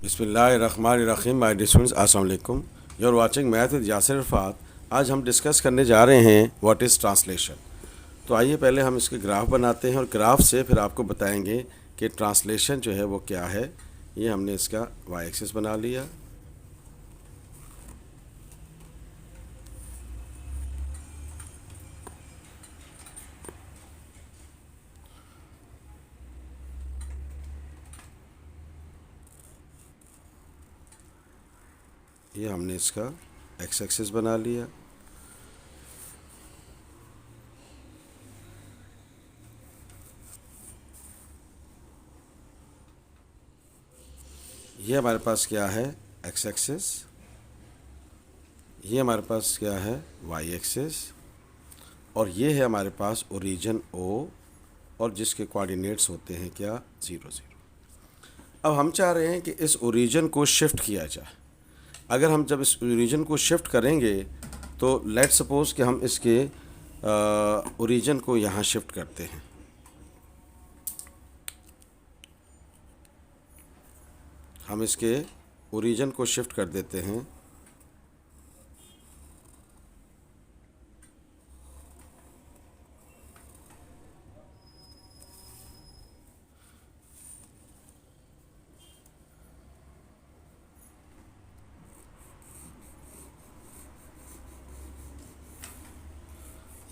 बिस्मिल्लाहिर्रहमानिर्रहीम। My dear students, अस्सलाम वालेकुम। You are watching math with Yasir Arafat. आज हम डिस्कस करने जा रहे हैं व्हाट इज़ ट्रांसलेशन। तो आइए पहले हम इसके ग्राफ बनाते हैं और ग्राफ से फिर आपको बताएंगे कि ट्रांसलेशन जो है वो क्या है। ये हमने इसका वाई एक्सिस बना लिया। ये हमने इसका एक्स एक्सिस बना लिया। ये हमारे पास क्या है, एक्स एक्सिस। ये हमारे पास क्या है, वाई एक्सिस। और ये है हमारे पास ओरिजिन ओ, और जिसके कोऑर्डिनेट्स होते हैं क्या, 0 0। अब हम चाह रहे हैं कि इस ओरिजिन को शिफ्ट किया जाए। अगर हम जब इस ओरिजिन को शिफ्ट करेंगे तो लेट सपोज कि हम इसके ओरिजिन को यहाँ शिफ्ट करते हैं। हम इसके ओरिजिन को शिफ्ट कर देते हैं।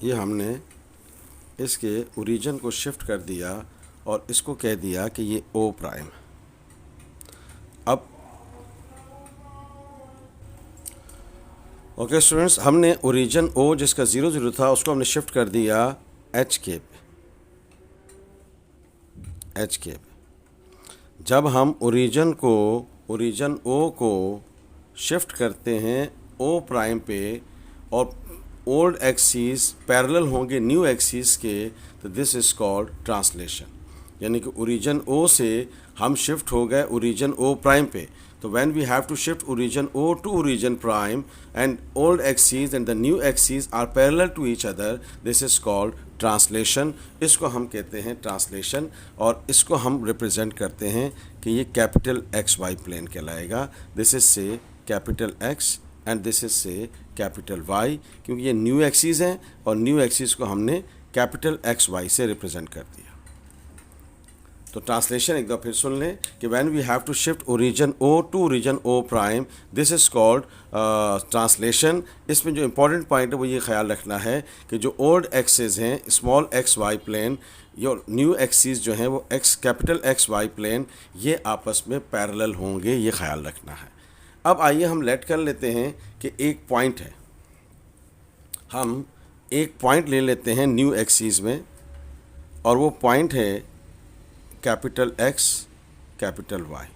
ये हमने इसके ओरिजिन को शिफ्ट कर दिया और इसको कह दिया कि ये ओ प्राइम। अब ओके स्टूडेंट्स, हमने ओरिजिन ओ जिसका 0 0 था उसको हमने शिफ्ट कर दिया एच के पे। एच के पे जब हम ओरिजिन ओ को शिफ्ट करते हैं ओ प्राइम पे और ओल्ड एक्सिस पैरेलल होंगे न्यू एक्सिस के, तो दिस इज़ कॉल्ड ट्रांसलेशन। यानी कि ओरिजिन ओ से हम शिफ्ट हो गए ओरिजिन ओ प्राइम पे। तो when we have to shift origin O to origin prime and old axis and the new axis are parallel to each other, this is called translation. इसको हम कहते हैं ट्रांसलेशन, और इसको हम रिप्रेजेंट करते हैं कि ये कैपिटल एक्स वाई प्लेन कहलाएगा। दिस इज से capital x and this is से कैपिटल वाई, क्योंकि ये न्यू एक्सिस हैं और न्यू एक्सिस को हमने कैपिटल एक्स वाई से रिप्रेजेंट कर दिया। तो ट्रांसलेशन एक दफ़ा फिर सुन लें कि when we have to shift origin O to origin O prime, this is called translation. इसमें जो इंपॉर्टेंट पॉइंट है वो ये ख्याल रखना है कि जो ओल्ड एक्सिस हैं स्मॉल एक्स वाई प्लेन, यो न्यू एक्सिस जो हैं वो X capital X Y plane, ये आपस में पैरेलल होंगे, ये ख्याल रखना है। अब आइए हम लेट कर लेते हैं कि एक पॉइंट है। हम एक पॉइंट ले लेते हैं न्यू एक्सिस में, और वो पॉइंट है कैपिटल एक्स कैपिटल वाई।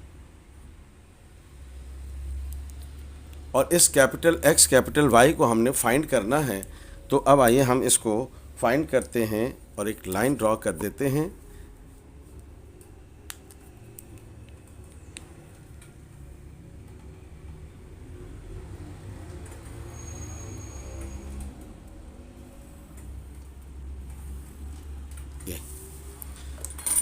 और इस कैपिटल एक्स कैपिटल वाई को हमने फाइंड करना है। तो अब आइए हम इसको फाइंड करते हैं और एक लाइन ड्रॉ कर देते हैं।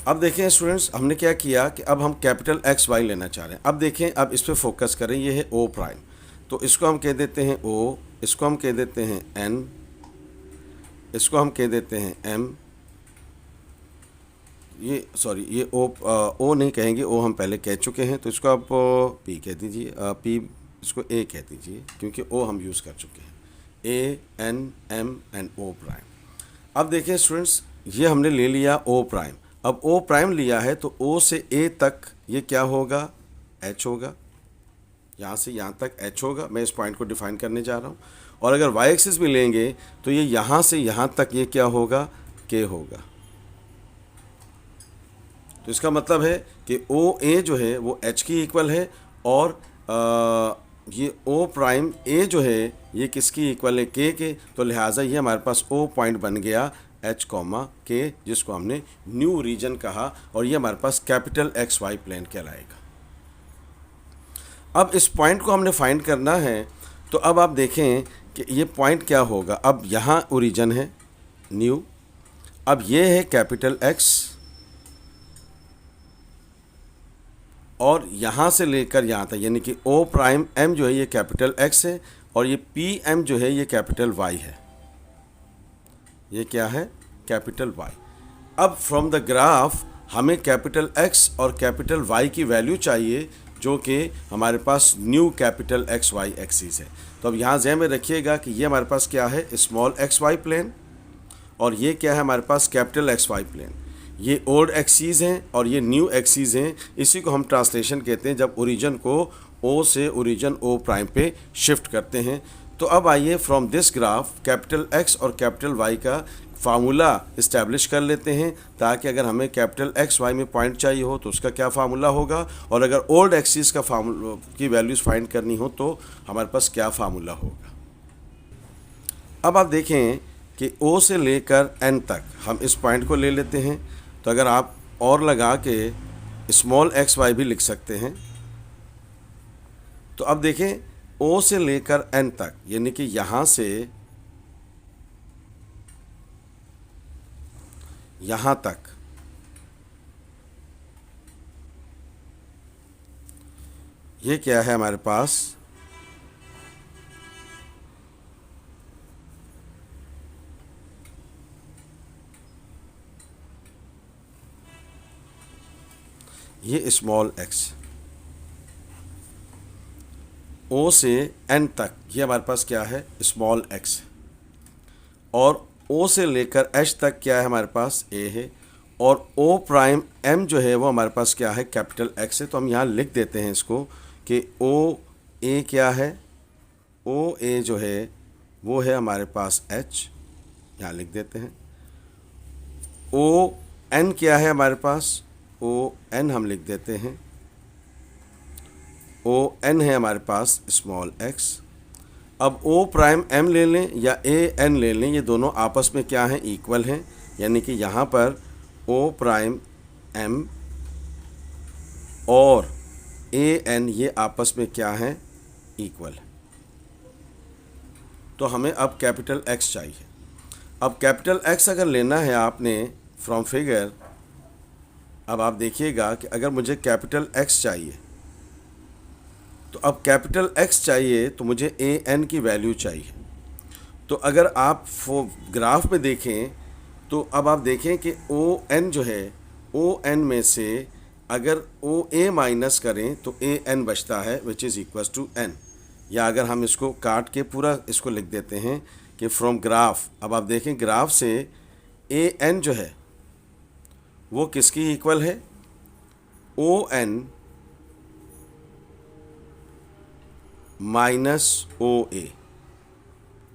अब देखें स्टूडेंट्स, हमने क्या किया कि अब हम कैपिटल एक्स वाई लेना चाह रहे हैं। अब देखें, अब इस पर फोकस करें। ये है ओ प्राइम, तो इसको हम कह देते हैं ओ, इसको हम कह देते हैं एन, इसको हम कह देते हैं एम। ये सॉरी, ये ओ नहीं कहेंगे, ओ हम पहले कह चुके हैं, तो इसको आप पी कह दीजिए। पी इसको ए कह दीजिए, क्योंकि ओ हम यूज़ कर चुके हैं। A N M and O prime. अब देखें स्टूडेंट्स, ये हमने ले लिया ओ प्राइम। अब ओ प्राइम लिया है तो ओ से ए तक ये क्या होगा, एच होगा। यहाँ से यहाँ तक एच होगा। मैं इस पॉइंट को डिफाइन करने जा रहा हूँ। और अगर वाई एक्सिस भी लेंगे तो ये यहाँ से यहाँ तक ये क्या होगा, के होगा। तो इसका मतलब है कि ओ ए जो है वो एच की इक्वल है, और ये ओ प्राइम ए जो है ये किसकी इक्वल है, के। तो लिहाजा ये हमारे पास ओ पॉइंट बन गया एच कॉमा के, जिसको हमने न्यू रीजन कहा, और ये हमारे पास कैपिटल एक्स वाई प्लेन कहलाएगा। अब इस पॉइंट को हमने फाइंड करना है। तो अब आप देखें कि ये पॉइंट क्या होगा। अब यहाँ ओरिजिन है न्यू, अब ये है कैपिटल एक्स, और यहाँ से लेकर यहाँ तक, यानी कि ओ प्राइम एम जो है ये कैपिटल एक्स है और ये पी एम जो है ये कैपिटल वाई है। ये क्या है? Capital Y. अब फ्रॉम द ग्राफ हमें कैपिटल एक्स और कैपिटल वाई की वैल्यू चाहिए, जो कि हमारे पास new capital X Y axis है। तो अब यहाँ ज़हन में रखिएगा कि ये हमारे पास क्या है? स्मॉल एक्स वाई प्लेन, और ये क्या है हमारे पास? Capital X Y plane. ये ओल्ड एक्सिस हैं और ये न्यू एक्सिस हैं। इसी को हम ट्रांसलेशन कहते हैं, जब ओरिजिन को ओ से ओरिजिन ओ प्राइम पे शिफ्ट करते हैं। तो अब आइए from this graph capital X और कैपिटल वाई का फार्मूला इस्टेब्लिश कर लेते हैं, ताकि अगर हमें कैपिटल एक्स वाई में पॉइंट चाहिए हो तो उसका क्या फार्मूला होगा, और अगर ओल्ड एक्सिस का फार्मूला की वैल्यूज़ फाइंड करनी हो तो हमारे पास क्या फार्मूला होगा। अब आप देखें कि ओ से लेकर एन तक हम इस पॉइंट को ले लेते हैं। तो अगर आप और लगा के स्मॉल एक्स वाई भी लिख सकते हैं। तो अब देखें ओ से लेकर एन तक, यानी कि यहाँ से यहाँ तक, ये क्या है हमारे पास? ये स्मॉल एक्स। ओ से एन तक ये हमारे पास क्या है? Small x. और ओ से लेकर एच तक क्या है हमारे पास? ए है। और ओ प्राइम एम जो है वो हमारे पास क्या है? कैपिटल एक्स है। तो हम यहाँ लिख देते हैं इसको कि ओ ए क्या है? ओ ए जो है वो है हमारे पास एच, यहाँ लिख देते हैं। ओ एन क्या है हमारे पास? ओ एन हम लिख देते हैं। ओ एन है हमारे पास स्मॉल एक्स। अब ओ प्राइम एम ले लें या ए एन ले लें, ये दोनों आपस में क्या हैं? इक्वल हैं। यानी कि यहाँ पर ओ प्राइम एम और ए एन ये आपस में क्या हैं? इक्वल है। तो हमें अब कैपिटल एक्स चाहिए। अब कैपिटल एक्स अगर लेना है आपने फ्रॉम फिगर, अब आप देखिएगा कि अगर मुझे कैपिटल एक्स चाहिए, तो अब कैपिटल एक्स चाहिए तो मुझे ए एन की वैल्यू चाहिए। तो अगर आप ग्राफ में देखें तो अब आप देखें कि ओ एन जो है, ओ एन में से अगर ओ ए माइनस करें तो ए एन बचता है, which is equal to N. या अगर हम इसको काट के पूरा इसको लिख देते हैं कि फ्रॉम ग्राफ, अब आप देखें ग्राफ से ए एन जो है वो किसकी इक्वल है? ओ एन माइनस ओ ए।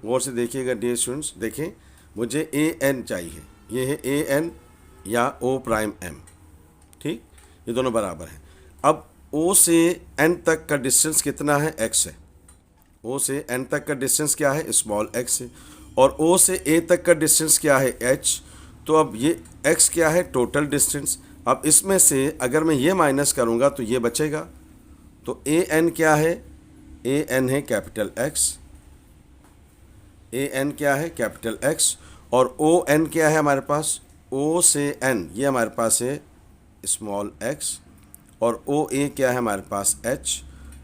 गौर से देखिएगा डियर स्टूडेंट्स, देखें मुझे ए एन चाहिए, ये है ए एन या ओ प्राइम एम, ठीक, ये दोनों बराबर हैं। अब ओ से एन तक का डिस्टेंस कितना है? एक्स है। ओ से एन तक का डिस्टेंस क्या है? स्मॉल एक्स है। और ओ से ए तक का डिस्टेंस क्या है? एच। तो अब ये एक्स क्या है? Total distance. अब इसमें से अगर मैं ये माइनस करूँगा तो ये बचेगा। तो ए एन क्या है? ए एन है कैपिटल एक्स। ए एन क्या है? Capital X. और ओ एन क्या है हमारे पास? ओ से एन ये हमारे पास है स्मॉल एक्स। और ओ ए क्या है हमारे पास? एच।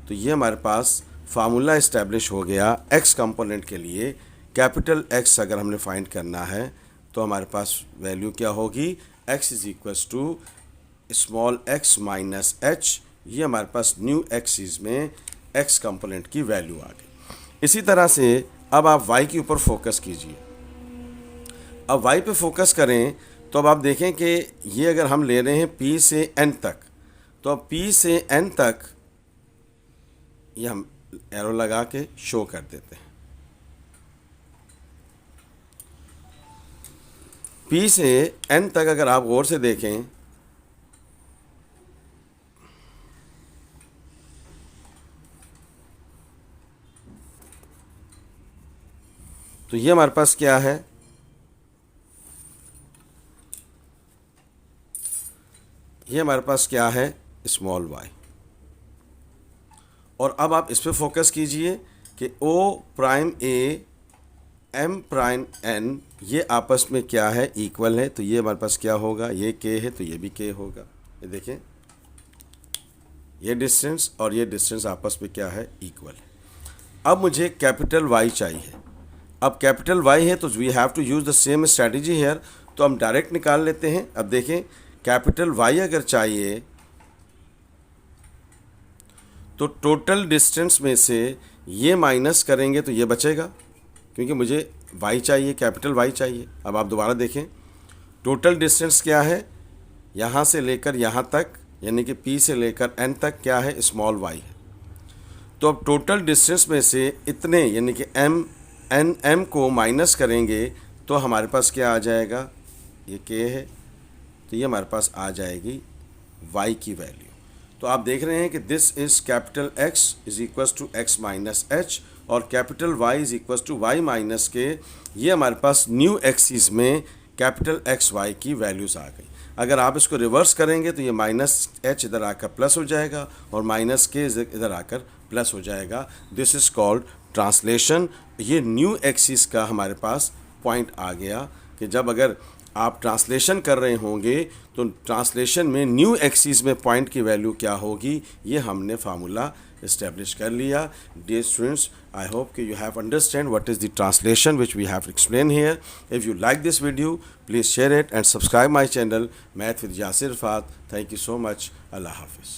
तो ये हमारे पास फार्मूला इस्टेब्लिश हो गया एक्स कंपोनेंट के लिए। कैपिटल एक्स अगर हमने फाइंड करना है तो हमारे पास वैल्यू क्या होगी? X is equals to small X minus H. ये हमारे पास न्यू एक्सिस में एक्स कंपोनेंट की वैल्यू आ गई। इसी तरह से अब आप वाई के ऊपर फोकस कीजिए। अब वाई पे फोकस करें तो अब आप देखें कि ये अगर हम ले रहे हैं पी से एन तक, तो अब पी से एन तक ये हम एरो लगा के शो कर देते हैं। पी से एन तक अगर आप गौर से देखें तो ये हमारे पास क्या है? ये हमारे पास क्या है? Small Y. और अब आप इस पर फोकस कीजिए कि O prime A M prime N ये आपस में क्या है? इक्वल है। तो ये हमारे पास क्या होगा? ये के है तो ये भी के होगा। ये देखें ये डिस्टेंस और ये डिस्टेंस आपस में क्या है, इक्वल है। अब मुझे कैपिटल वाई चाहिए। अब कैपिटल वाई है तो we have to use the same strategy here, तो हम डायरेक्ट निकाल लेते हैं। अब देखें, कैपिटल वाई अगर चाहिए तो टोटल डिस्टेंस में से ये माइनस करेंगे तो ये बचेगा, क्योंकि मुझे वाई चाहिए, कैपिटल वाई चाहिए। अब आप दोबारा देखें, टोटल डिस्टेंस क्या है, यहाँ से लेकर यहाँ तक, यानी कि P से लेकर N तक क्या है, स्मॉल y है। तो अब टोटल डिस्टेंस में से इतने यानी कि M को माइनस करेंगे तो हमारे पास क्या आ जाएगा, ये K है, तो ये हमारे पास आ जाएगी y की वैल्यू। तो आप देख रहे हैं कि this is capital X is equals to X minus H और capital Y is equals to Y minus K। ये हमारे पास न्यू एक्सिस में कैपिटल एक्स वाई की वैल्यूज़ आ गई। अगर आप इसको रिवर्स करेंगे तो ये माइनस H इधर आकर प्लस हो जाएगा और माइनस K इधर आकर प्लस हो जाएगा। This is called translation. ये न्यू एक्सिस का हमारे पास पॉइंट आ गया कि जब अगर आप ट्रांसलेशन कर रहे होंगे तो ट्रांसलेशन में न्यू एक्सिस में पॉइंट की वैल्यू क्या होगी, ये हमने फार्मूला इस्टेब्लिश कर लिया। Dear students, I hope you have understand what is the translation which we have explained here. If you like this video, please share it and subscribe my channel Math with Yasir Rafat. Thank you so much. Allah Hafiz.